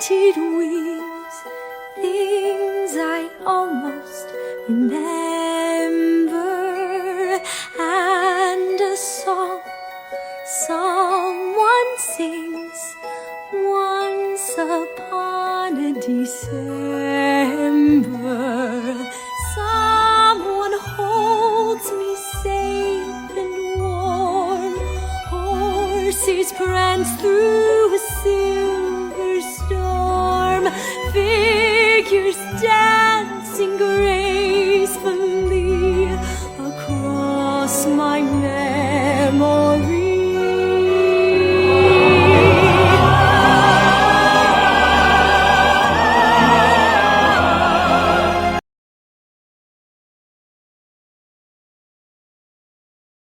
painted wings, things I almost remember, and a song someone sings once upon a December. Someone holds me safe and warm. Horses prance through a silver storm. Figures dance